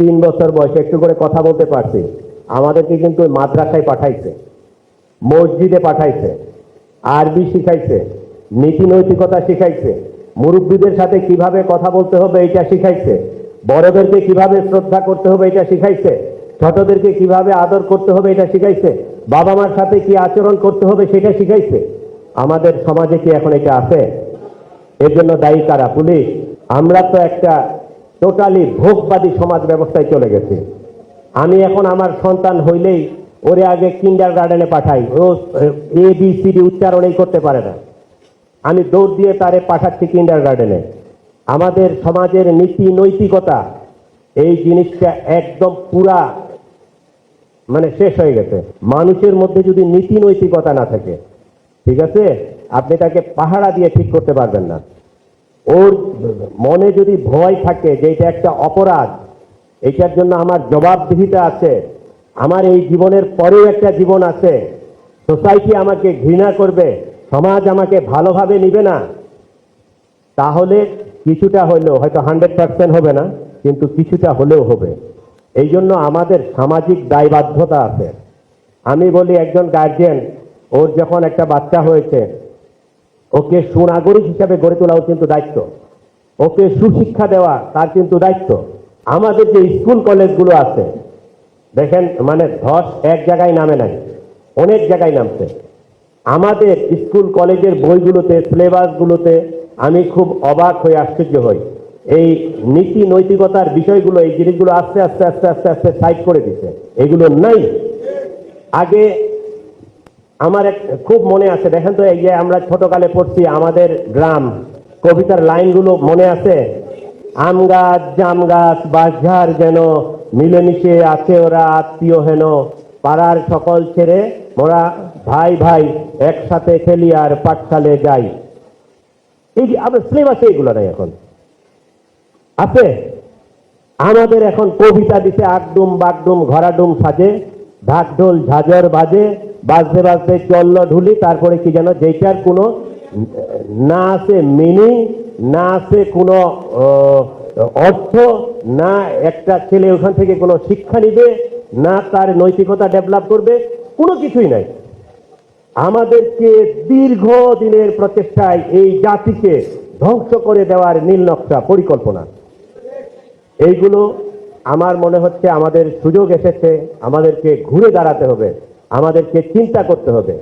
3 বছর বয়সে একটু করে কথা বলতে পারছি, আমাদেরকে কিন্তু মাদ্রাসায় পাঠাইছে, মসজিদে পাঠাইছে, আরবি শিখাইছে, নীতি নৈতিকতা শিখাইছে, মুরব্বীদের সাথে কিভাবে কথা বলতে হবে এটা শিখাইছে, বড়দেরকে কিভাবে শ্রদ্ধা করতে হবে এটা শিখাইছে, ছোটদেরকে কিভাবে আদর করতে হবে এটা শিখাইছে, বাবা মার সাথে কি আচরণ করতে হবে সেটা শিখাইছে। আমাদের সমাজে কি এখন এটা আছে? এর জন্য দায়ী কারা? পুলিশ? আমরা তো একটা টোটালি ভোগবাদী সমাজ ব্যবস্থায় চলে গেছি। আমি এখন আমার সন্তান হইলেই ওরে আগে কিন্ডারগার্টেনে পাঠাই, ও ABCD উচ্চারণই করতে পারে না, আমি দৌড় দিয়ে তারে পাঠাচ্ছি কিন্ডারগার্টেনে। আমাদের সমাজের নীতি নৈতিকতা এই জিনিসটা একদম পুরা শেষ হয়ে গেছে। মানুষের মধ্যে যদি নীতি নৈতিকতা না থাকে, ঠিক আছে, আপনি তাকে পাহারা দিয়ে ঠিক করতে পারবেন না। ওর মনে যদি ভয় থাকে যে এটা একটা অপরাধ, এটার জন্য আমার জবাবদিহিতা আছে, আমার এই জীবনের পরেও একটা জীবন আছে, সোসাইটি আমাকে ঘৃণা করবে, সমাজ আমাকে ভালোভাবে নিবে না, তাহলে কিছুটা হলেও, হয়তো 100% হবে না, কিন্তু কিছুটা হলেও হবে। এই জন্য আমাদের সামাজিক দায়বাধ্যতা আছে। আমি বলি, একজন গার্জিয়ান, ওর যখন একটা বাচ্চা হয়েছে, ওকে সুনাগরিক হিসাবে গড়ে তোলাও কিন্তু দায়িত্ব, ওকে সুশিক্ষা দেওয়া তার কিন্তু দায়িত্ব। আমাদের যে স্কুল কলেজগুলো আছে, দেখেন ধস এক জায়গায় নামে নাই, অনেক জায়গায় নামছে। আমাদের স্কুল কলেজের বইগুলোতে, সিলেবাসগুলোতে আমি খুব অবাক হয়ে আশ্চর্য হই। এই নীতি নৈতিকতার বিষয়গুলো, এই জিনিসগুলো আস্তে আস্তে আস্তে আস্তে আস্তে সাইড করে দিচ্ছে, এগুলো নাই। আগে আমার খুব মনে আছে, দেখেন তো, এই যে আমরা ছোটকালে পড়ছি আমাদের গ্রাম, কবিতার লাইনগুলো মনে আছে? আম গাছ জাম গাছ বাঁশঝাড় যেন, মিলেমিশে আছে ওরা আত্মীয় হেন, পাড়ার সকল ছেড়ে মোরা ভাই ভাই, একসাথে খেলি আর পাঠশালে যাই। এই যে আমরা সিলেবাসে এগুলো নাই এখন আছে। আমাদের এখন কবিতা দিতে আগডুম বাগডুম ঘরাডুম সাজে, ঢাকঢোল ঝাঁঝর বাজে, বাজতে বাজতে চলল ঢুলি, তারপরে কি যেন, যেটার কোনো না আছে মিনিং, না আছে কোনো অর্থ, না একটা ছেলে ওখান থেকে কোনো শিক্ষা নিবে, না তার নৈতিকতা ডেভেলপ করবে, কোনো কিছুই নাই। আমাদেরকে দীর্ঘ দিনের প্রচেষ্টায় এই জাতিকে ধ্বংস করে দেওয়ার নীল নকশা পরিকল্পনা, এইগুলো আমার মনে হচ্ছে আমাদের সুযোগ এসেছে, আমাদেরকে ঘুরে দাঁড়াতে হবে, আমাদেরকে চিন্তা করতে হবে।